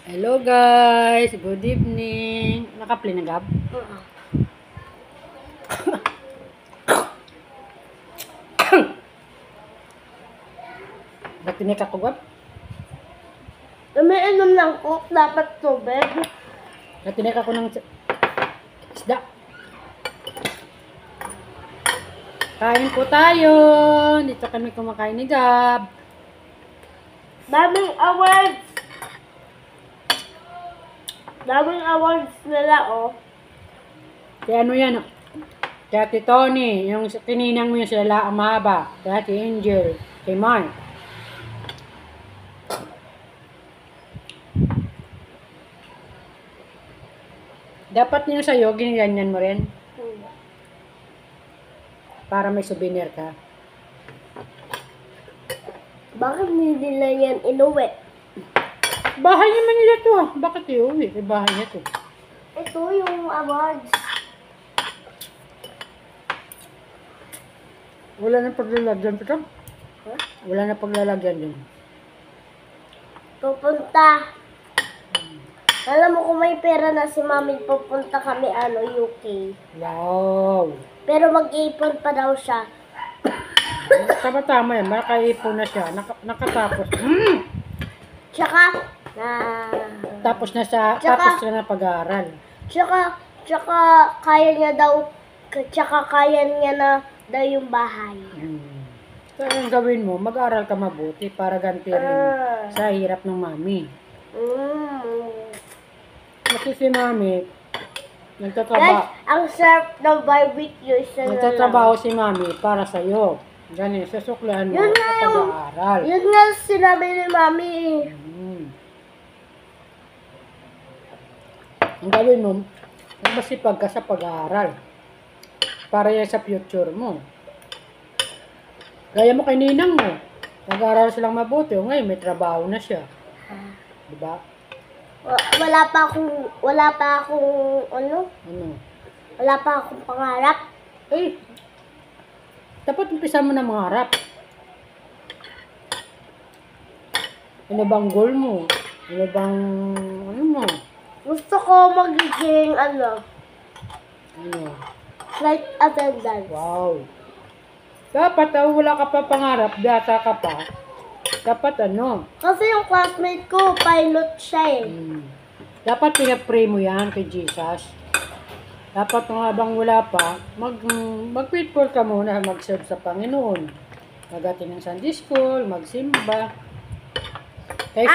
Hello guys, good evening. Nakapli na gab? Natinik ako gab? Umiinom ng coke, dapat tubig. Natinik ako ng isda. Kain po tayo. Dito kami kumakain ni Gab. Daming awards. Daming awards nila, oh. Kaya ano yan? Kaya Ate Tony, yung kininang mo yung sila ang mahaba. Kaya Ate Angel, kay Mark. Dapat yung sa'yo, ginganyan mo rin. Para may souvenir ka. Bakit hindi nila yan inuwi? Bahay naman nila to ah. Bakit iuwi? Bahay niya to. Ito yung awards. Wala na paglalagyan pa. Huh? Wala na paglalagyan din. Pupunta. Alam mo kung may pera na si mami, pupunta kami, UK. Wow! Pero mag-ipon pa daw siya. Tama-tama yan. Makaipon na siya. Nakatapos. Tsaka, Tapos na sa Tsaka- tapos na pag-aaral. tsaka kaya niya na daw yung bahay. So, ang gawin mo, mag-aaral ka mabuti para ganti rin sa hirap ng mami. Kasi si mami, Guys, nagtatrabaho. ang sarap ng barbecue. Isa na lang. Nagtatrabaho si mami para sa'yo. Ganun, susuklihan mo Yun sa nga yung- pag-aaral. Yun nga sinabi ni mami. Ang gawin mo, masipag ka sa pag-aaral. Para yan sa future mo. Gaya mo kay ninang mo. Nag-aaral silang mabuti. O ngayon, may trabaho na siya. Diba? Wala pa akong Ano? wala pa akong pangarap. Eh, dapat umpisa mo na mangarap. Ano bang goal mo? Ano bang, ano mo? Gusto ko magiging Ano? flight attendant. Wow. Dapat, wala ka pa pangarap, bata ka pa. Dapat Kasi yung classmate ko, pilot siya eh. Dapat pinapray mo yan kay Jesus. Dapat nung habang wala pa, mag-faithful ka muna, mag-serve sa Panginoon. Magating ng Sunday School, magsimba. Kasi,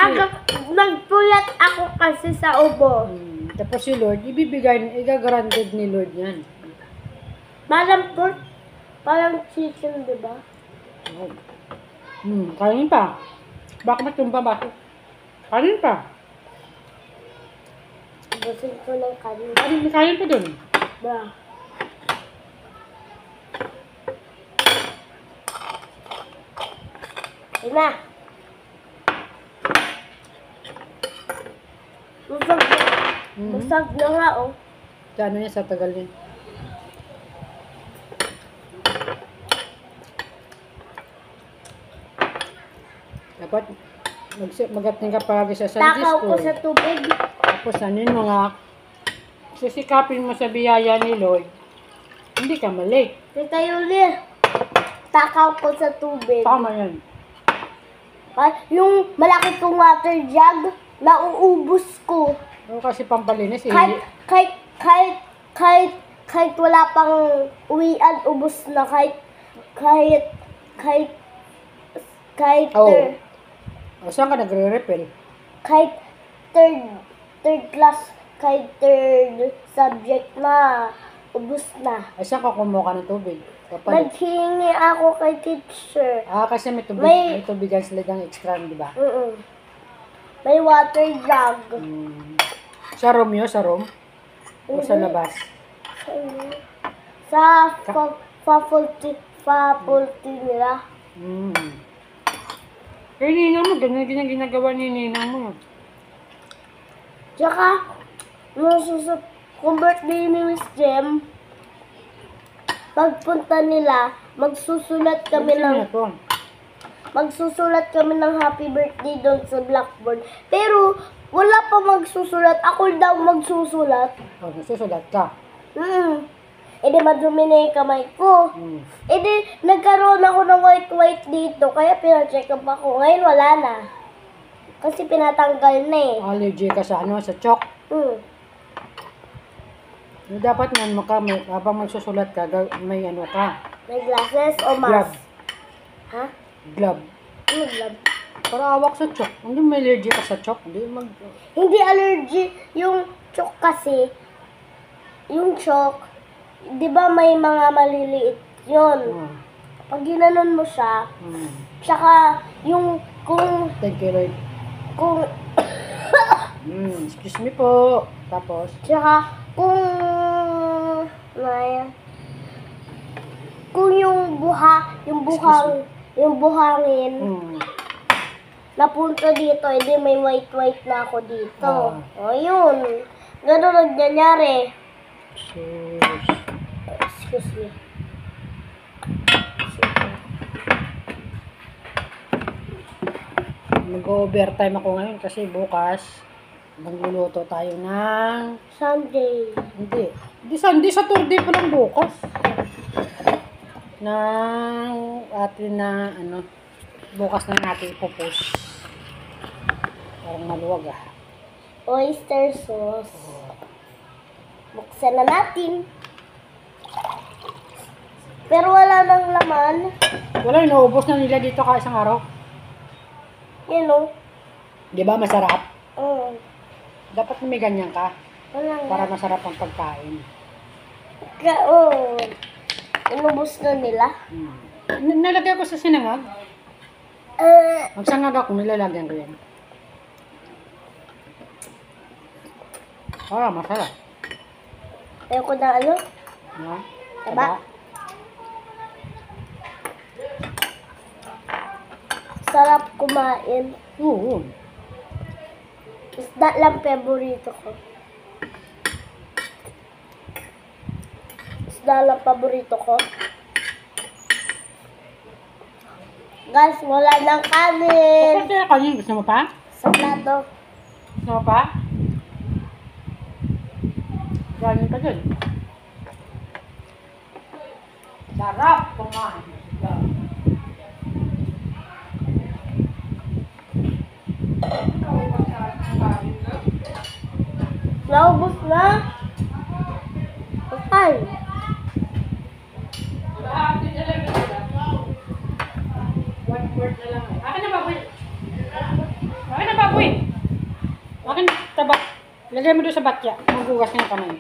Nagpuyat ako kasi sa ubo. tapos si Lord, i-granted ni Lord yan. Parang chicken, di ba? Kanin pa. Baka matumba ba? Kanin pa. Gusto ko ng kanin. Kanin pa dun. Ba? Ina. Busag na nga, oh. Kano niya sa tagal niya. Dapat magating ka palagi sa Sunday Takaw ko School. sa tubig. Tapos sisikapin mo sa biyaya ni Lord, hindi ka malate. Tita Yuli, takaw ko sa tubig. Tama yan. Yung malaki kong water jug, nauubos ko. Kasi pampalinis eh. Kahit wala pang uwian, ubos na. Saan ka nagre-refill? Kahit third class, kahit third subject na, ubos na. Saan ka kumuha ng tubig? Papalit. Naghingi ako kay teacher. Kasi may May- tubigan sila ng extra, di ba? May water jug. Sa room yun? Sa room? O sa Hindi. labas? Sa faculty nila. Kaya ninang mo, ganyan ginagawa ni ninang mo. Tsaka, kung birthday ni Miss Jem, pagpunta nila, magsusulat kami ng magsusulat kami ng happy birthday doon sa blackboard. Pero, wala pa magsusulat. Ako daw magsusulat. O, nasusulat ka. E di madumi na yung kamay ko. Hmm. E di, nagkaroon ako ng white dito. Kaya pina-check up ako. Ngayon wala na. Kasi pinatanggal na eh. Allergy ka sa ano, sa chalk. Dapat nga habang magsusulat ka, may ano ka. May glasses o Glove. mask? Ha? Glove. Ano glove? Para awak sa chalk. Hindi may allergy ka sa chalk. Hindi allergy. Yung chalk kasi, yung chalk, di ba may mga maliliit yun? Pag ginanon mo siya, tsaka yung Thank you, Lord. kung Excuse me po. Tapos, tsaka kung yung buhangin napunta dito, edi may white na ako dito. O yun. Ganun ang nangyari. Excuse me. Mag-overtime ako ngayon kasi bukas magluluto tayo ng Sunday. Hindi Sunday, Saturday pa lang bukas. Ng atin na bukas na natin ipopost. Parang maluwag Oyster sauce. Buksan na natin. Pero wala nang laman. Wala, inuubos na nila dito ka isang araw. Yan o. Di ba masarap? Oo. Dapat may ganyan ka Wala nga. para masarap ang pagkain. Oo. Inubos na nila. Nalagay ko sa sinangag. Magsangag ako, nilalagyan ko yan. Masarap. Ayoko na ano? Taba. Sarap kumain. Oo. Isda lang paborito ko. Isda lang paborito ko. Guys, wala nang kanin. Kapag kaya kanin, gusto mo pa? Sa plato. Gusto mo pa? Galing ka dun. Sarap kumain. Naubos na? Ay. Akin na baboy. Akin na baboy. Akin taba. Lagay mo doon sa batya. Magugas ng kamay.